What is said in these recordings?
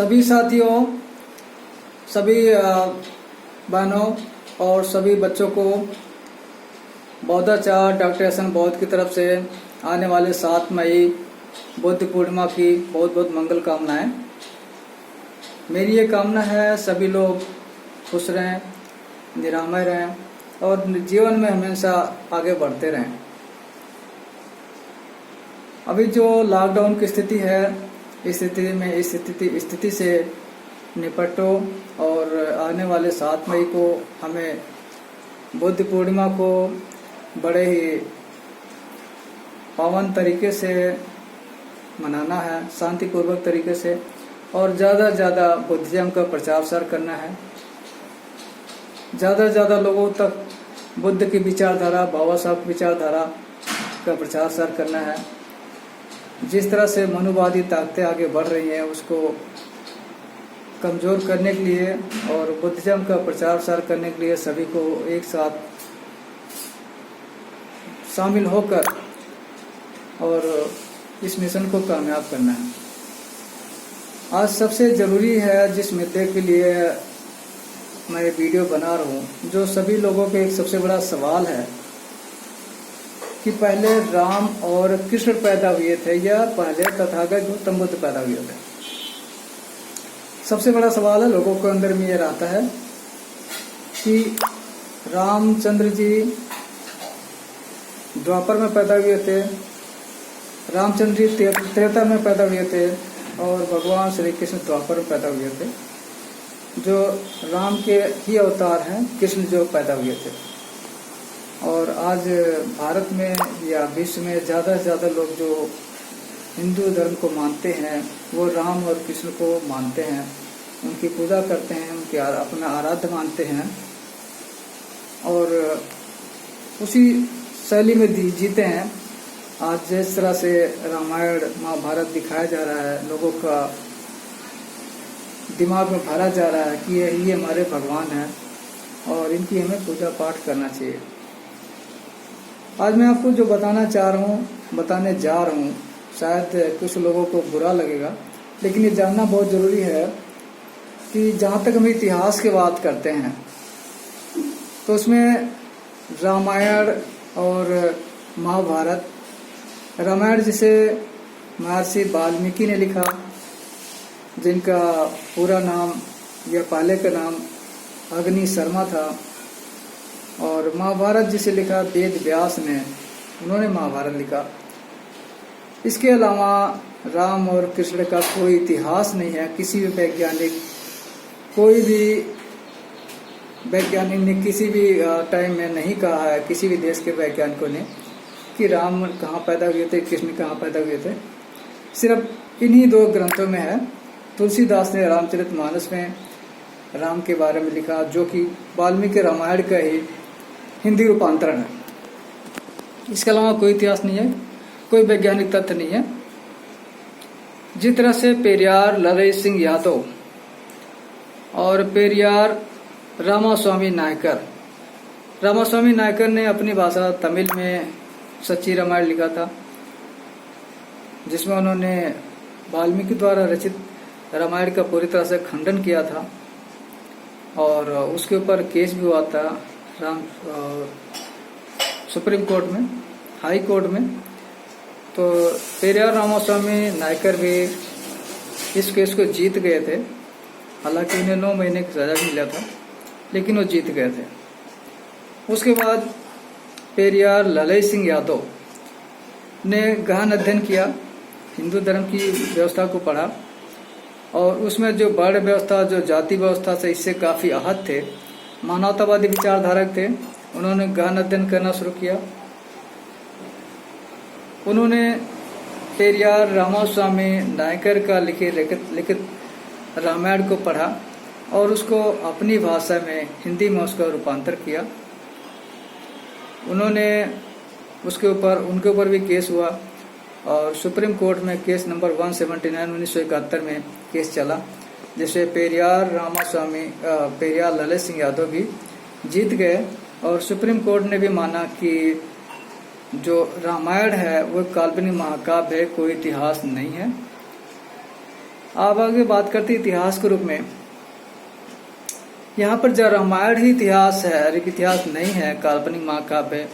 सभी साथियों, सभी बहनों और सभी बच्चों को बौद्धाचार्य डॉक्टर एस एन बौद्ध की तरफ से आने वाले 7 मई बुद्ध पूर्णिमा की बहुत बहुत मंगल कामनाएं। मेरी ये कामना है सभी लोग खुश रहें, निरामय रहें और जीवन में हमेशा आगे बढ़ते रहें। अभी जो लॉकडाउन की स्थिति है, इस स्थिति से निपटो और आने वाले 7 मई को हमें बुद्ध पूर्णिमा को बड़े ही पावन तरीके से मनाना है, शांतिपूर्वक तरीके से, और ज़्यादा से ज़्यादा बुद्धिज्म का प्रचार प्रसार करना है। ज़्यादा से ज़्यादा लोगों तक बुद्ध की विचारधारा, बाबा साहब की विचारधारा का प्रचार प्रसार करना है। जिस तरह से मनुवादी ताकतें आगे बढ़ रही हैं उसको कमज़ोर करने के लिए और बुद्धिज्म का प्रचार प्रसार करने के लिए सभी को एक साथ शामिल होकर और इस मिशन को कामयाब करना है। आज सबसे ज़रूरी है जिस मुद्दे के लिए मैं ये वीडियो बना रहा हूँ, जो सभी लोगों के एक सबसे बड़ा सवाल है कि पहले राम और कृष्ण पैदा हुए थे या पहले तथागत गौतम बुद्ध पैदा हुए थे। सबसे बड़ा सवाल है लोगों के अंदर में ये रहता है कि रामचंद्र जी द्वापर में पैदा हुए थे, रामचंद्र जी त्रेता में पैदा हुए थे और भगवान श्री कृष्ण द्वापर में पैदा हुए थे। जो राम के ही अवतार हैं, कृष्ण जो पैदा हुए थे। और आज भारत में या विश्व में ज़्यादा से ज़्यादा लोग जो हिंदू धर्म को मानते हैं वो राम और कृष्ण को मानते हैं, उनकी पूजा करते हैं, उनके अपना आराध्य मानते हैं और उसी शैली में जीते हैं। आज जिस तरह से रामायण महाभारत दिखाया जा रहा है, लोगों का दिमाग में भरा जा रहा है कि ये हमारे भगवान हैं और इनकी हमें पूजा पाठ करना चाहिए। आज मैं आपको जो बताने जा रहा हूँ, शायद कुछ लोगों को बुरा लगेगा, लेकिन ये जानना बहुत ज़रूरी है कि जहाँ तक हम इतिहास की बात करते हैं तो उसमें रामायण और महाभारत, रामायण जिसे महर्षि वाल्मीकि ने लिखा, जिनका पूरा नाम या पहले का नाम अग्नि शर्मा था, और महाभारत जिसे लिखा वेद व्यास ने, उन्होंने महाभारत लिखा। इसके अलावा राम और कृष्ण का कोई इतिहास नहीं है। किसी भी वैज्ञानिक, कोई भी वैज्ञानिक ने किसी भी टाइम में नहीं कहा है, किसी भी देश के वैज्ञानिकों ने, कि राम कहाँ पैदा हुए थे, कृष्ण कहाँ पैदा हुए थे। सिर्फ इन्हीं 2 ग्रंथों में है। तुलसीदास ने रामचरितमानस में राम के बारे में लिखा, जो कि वाल्मीकि रामायण का ही हिंदी रूपांतरण है। इसके अलावा कोई इतिहास नहीं है, कोई वैज्ञानिक तथ्य नहीं है। जिस तरह से पेरियार ललई सिंह यादव और पेरियार रामास्वामी नायकर ने अपनी भाषा तमिल में सच्ची रामायण लिखा था, जिसमें उन्होंने वाल्मीकि द्वारा रचित रामायण का पूरी तरह से खंडन किया था और उसके ऊपर केस भी हुआ था सुप्रीम कोर्ट में, हाई कोर्ट में। तो पेरियार रामास्वामी नायकर भी इस केस को जीत गए थे। हालांकि उन्हें 9 महीने की सजा मिला था, लेकिन वो जीत गए थे। उसके बाद पेरियार ललई सिंह यादव ने गहन अध्ययन किया, हिंदू धर्म की व्यवस्था को पढ़ा और उसमें जो वर्ण व्यवस्था, जो जाति व्यवस्था से इससे काफ़ी आहत थे, मानवतावादी विचारधारक थे। उन्होंने गहन अध्ययन करना शुरू किया। उन्होंने पेरियार रामास्वामी नायकर का लिखित रामायण को पढ़ा और उसको अपनी भाषा में, हिंदी में उसका रूपांतर किया। उन्होंने उनके ऊपर भी केस हुआ और सुप्रीम कोर्ट में केस नंबर 179 1971 में केस चला, जिसे पेरियार ललई सिंह यादव भी जीत गए और सुप्रीम कोर्ट ने भी माना कि जो रामायण है वो काल्पनिक महाकाव्य है, कोई इतिहास नहीं है। अब आगे बात करते इतिहास के रूप में। यहाँ पर जब रामायण ही इतिहास है, अरे इतिहास नहीं है, काल्पनिक महाकाव्य,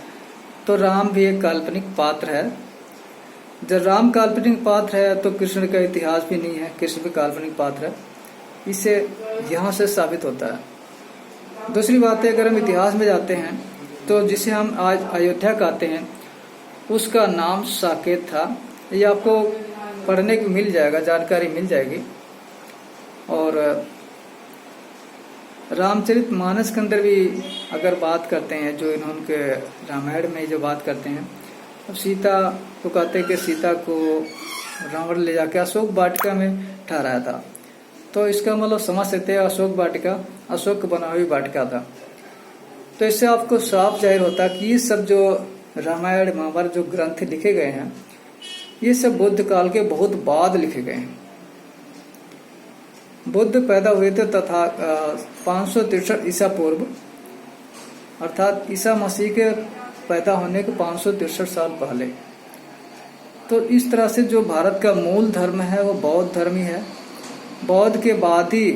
तो राम भी एक काल्पनिक पात्र है। जब राम काल्पनिक पात्र है तो कृष्ण का इतिहास भी नहीं है, कृष्ण भी काल्पनिक पात्र है। इससे यहाँ से साबित होता है। दूसरी बात है, अगर हम इतिहास में जाते हैं तो जिसे हम आज अयोध्या कहते हैं, उसका नाम साकेत था। ये आपको पढ़ने को मिल जाएगा, जानकारी मिल जाएगी। और रामचरित मानस के अंदर भी अगर बात करते हैं, जो इन्होंने रामायण में जो बात करते हैं, अब सीता को कहते हैं कि सीता को रावण ले जाके अशोक वाटिका में ठहराया था। तो इसका मतलब समझ सकते हैं अशोक वाटिका अशोक की बना हुई वाटिका था। तो इससे आपको साफ जाहिर होता है कि ये सब जो रामायण महाभारत जो ग्रंथ लिखे गए हैं, ये सब बुद्ध काल के बहुत बाद लिखे गए हैं। बुद्ध पैदा हुए थे तथा 563 ईसा पूर्व, अर्थात ईसा मसीह के पैदा होने के 563 साल पहले। तो इस तरह से जो भारत का मूल धर्म है वो बौद्ध धर्म ही है। बौद्ध के बाद ही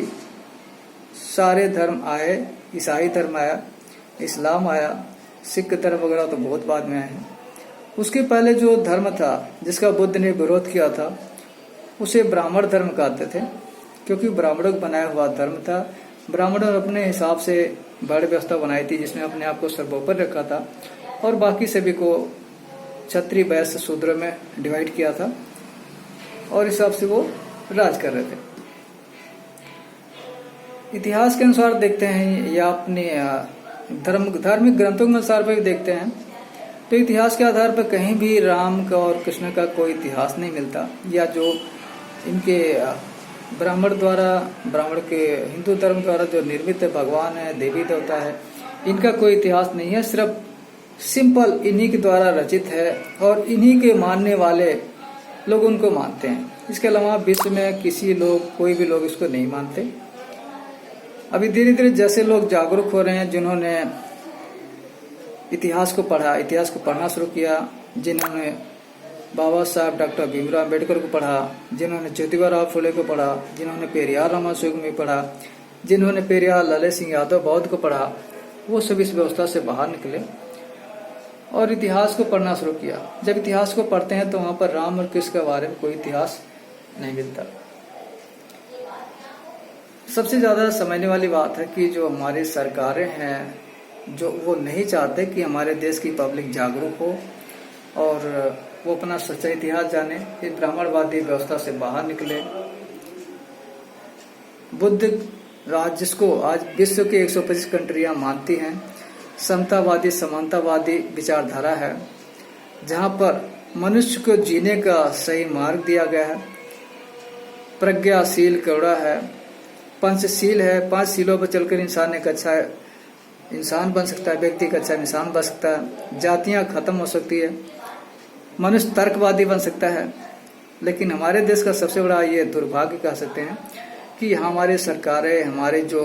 सारे धर्म आए, ईसाई धर्म आया, इस्लाम आया, सिख धर्म वगैरह तो बहुत बाद में आए हैं। उसके पहले जो धर्म था जिसका बुद्ध ने विरोध किया था, उसे ब्राह्मण धर्म कहते थे, क्योंकि ब्राह्मणों का बनाया हुआ धर्म था। ब्राह्मणों ने अपने हिसाब से वर्ण व्यवस्था बनाई थी, जिसने अपने आप को सर्वोपरि रखा था और बाकी सभी को क्षत्रिय वैश्य शूद्र में डिवाइड किया था और इस हिसाब से वो राज कर रहे थे। इतिहास के अनुसार देखते हैं या अपने धार्मिक ग्रंथों के अनुसार भी देखते हैं, तो इतिहास के आधार पर कहीं भी राम का और कृष्ण का कोई इतिहास नहीं मिलता, या जो इनके ब्राह्मण के हिंदू धर्म द्वारा जो निर्मित भगवान है, देवी देवता है, इनका कोई इतिहास नहीं है। सिर्फ सिंपल इन्हीं के द्वारा रचित है और इन्हीं के मानने वाले लोग उनको मानते हैं। इसके अलावा विश्व में कोई भी लोग इसको नहीं मानते। अभी धीरे धीरे जैसे लोग जागरूक हो रहे हैं, जिन्होंने इतिहास को पढ़ना शुरू किया, जिन्होंने बाबा साहब डॉक्टर भीमराव अम्बेडकर को पढ़ा, जिन्होंने ज्योतिबा राव फुले को पढ़ा, जिन्होंने पेरियार रामास्वामी को पढ़ा, जिन्होंने पेरियार ललित सिंह यादव बौद्ध को पढ़ा, वो सब इस व्यवस्था से बाहर निकले और इतिहास को पढ़ना शुरू किया। जब इतिहास को पढ़ते हैं तो वहाँ पर राम और कृष्ण के बारे में कोई इतिहास नहीं मिलता। सबसे ज़्यादा समझने वाली बात है कि जो हमारी सरकारें हैं, जो वो नहीं चाहते कि हमारे देश की पब्लिक जागरूक हो और वो अपना सच्चा इतिहास जाने, इस ब्राह्मणवादी व्यवस्था से बाहर निकले। बुद्ध राज जिसको आज विश्व के 125 कंट्रियां मानती हैं, समतावादी समानतावादी विचारधारा है, जहां पर मनुष्य को जीने का सही मार्ग दिया गया है। प्रज्ञाशील करुणा है, पंचशील है, 5 शीलों पर चलकर इंसान एक अच्छा इंसान बन सकता है, व्यक्ति का अच्छा इंसान बन सकता है, जातियां खत्म हो सकती है, मनुष्य तर्कवादी बन सकता है। लेकिन हमारे देश का सबसे बड़ा ये दुर्भाग्य कह सकते हैं कि हमारे सरकारें, हमारे जो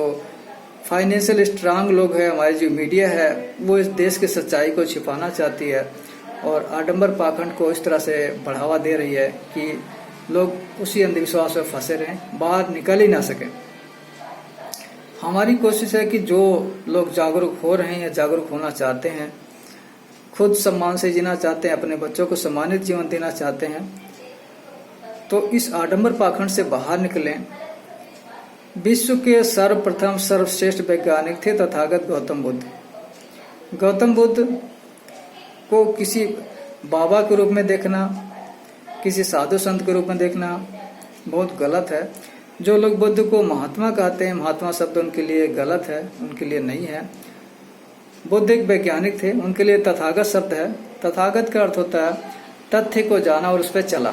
फाइनेंशियल स्ट्रांग लोग हैं, हमारी जो मीडिया है, वो इस देश की सच्चाई को छिपाना चाहती है और आडंबर पाखंड को इस तरह से बढ़ावा दे रही है कि लोग उसी अंधविश्वास में फंसे रहें, बाहर निकल ही ना सकें। हमारी कोशिश है कि जो लोग जागरूक हो रहे हैं या जागरूक होना चाहते हैं, खुद सम्मान से जीना चाहते हैं, अपने बच्चों को सम्मानित जीवन देना चाहते हैं, तो इस आडंबर पाखंड से बाहर निकलें। विश्व के सर्वप्रथम सर्वश्रेष्ठ वैज्ञानिक थे तथागत गौतम बुद्ध। गौतम बुद्ध को किसी बाबा के रूप में देखना, किसी साधु संत के रूप में देखना बहुत गलत है। जो लोग बुद्ध को महात्मा कहते हैं, महात्मा शब्द उनके लिए गलत है, उनके लिए नहीं है। बुद्ध एक वैज्ञानिक थे, उनके लिए तथागत शब्द है। तथागत का अर्थ होता है तथ्य को जाना और उस पर चला।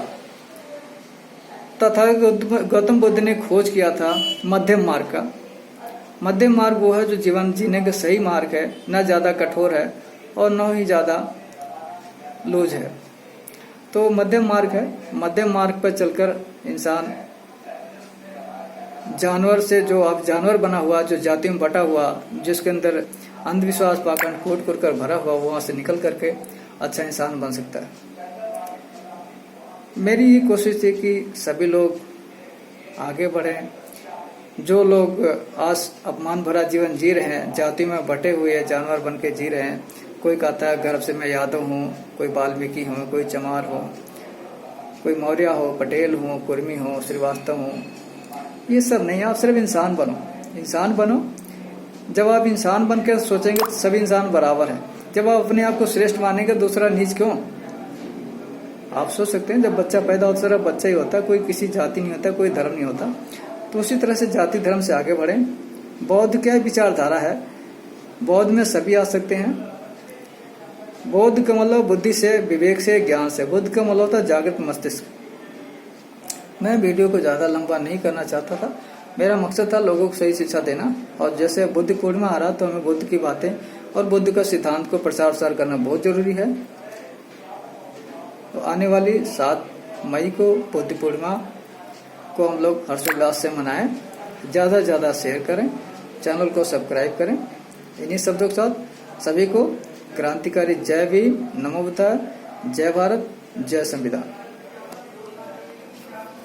तथागत गौतम बुद्ध ने खोज किया था मध्यम मार्ग का। मध्यम मार्ग वो है जो जीवन जीने का सही मार्ग है, न ज्यादा कठोर है और न ही ज्यादा लूज है। तो मध्यम मार्ग है। मध्यम मार्ग पर चलकर इंसान जानवर से, जो अब जानवर बना हुआ, जो जातियों में बटा हुआ, जिसके अंदर अंधविश्वास पाखंड कूट कूट कर भरा हुआ, वहां से निकल करके अच्छा इंसान बन सकता है। मेरी ये कोशिश थी कि सभी लोग आगे बढ़ें। जो लोग आज अपमान भरा जीवन जी रहे हैं, जाति में बटे हुए जानवर बन के जी रहे हैं, कोई कहता है गर्भ से मैं यादव हूँ, कोई वाल्मीकि हो, कोई चमार हो, कोई मौर्य हो, पटेल हो, कुर्मी हो, श्रीवास्तव हो, ये सब नहीं। आप सिर्फ इंसान बनो, इंसान बनो। जब आप इंसान बन के सोचेंगे तो सभी इंसान बराबर हैं। जब आप अपने आप को श्रेष्ठ मानेंगे, दूसरा नीच क्यों? आप सोच सकते हैं जब बच्चा पैदा होता है सिर्फ बच्चा ही होता है, कोई किसी जाति नहीं होता, कोई धर्म नहीं होता। तो उसी तरह से जाति धर्म से आगे बढ़ें। बौद्ध क्या विचारधारा है? बौद्ध में सभी आ सकते हैं। बौद्ध का मतलब बुद्धि से, विवेक से, ज्ञान से। बुद्ध का मतलब होता है जागृत मस्तिष्क। मैं वीडियो को ज़्यादा लंबा नहीं करना चाहता था। मेरा मकसद था लोगों को सही शिक्षा देना। और जैसे बुद्ध पूर्णिमा आ रहा तो हमें बुद्ध की बातें और बुद्ध का सिद्धांत को प्रचार प्रसार करना बहुत जरूरी है। तो आने वाली 7 मई को बुद्ध पूर्णिमा को हम लोग हर्षोल्लास से मनाएं। ज़्यादा से ज़्यादा शेयर करें, चैनल को सब्सक्राइब करें। इन्हीं शब्दों के साथ सभी को क्रांतिकारी जय भीम, नमो बुद्धाय, जय भारत, जय संविधान।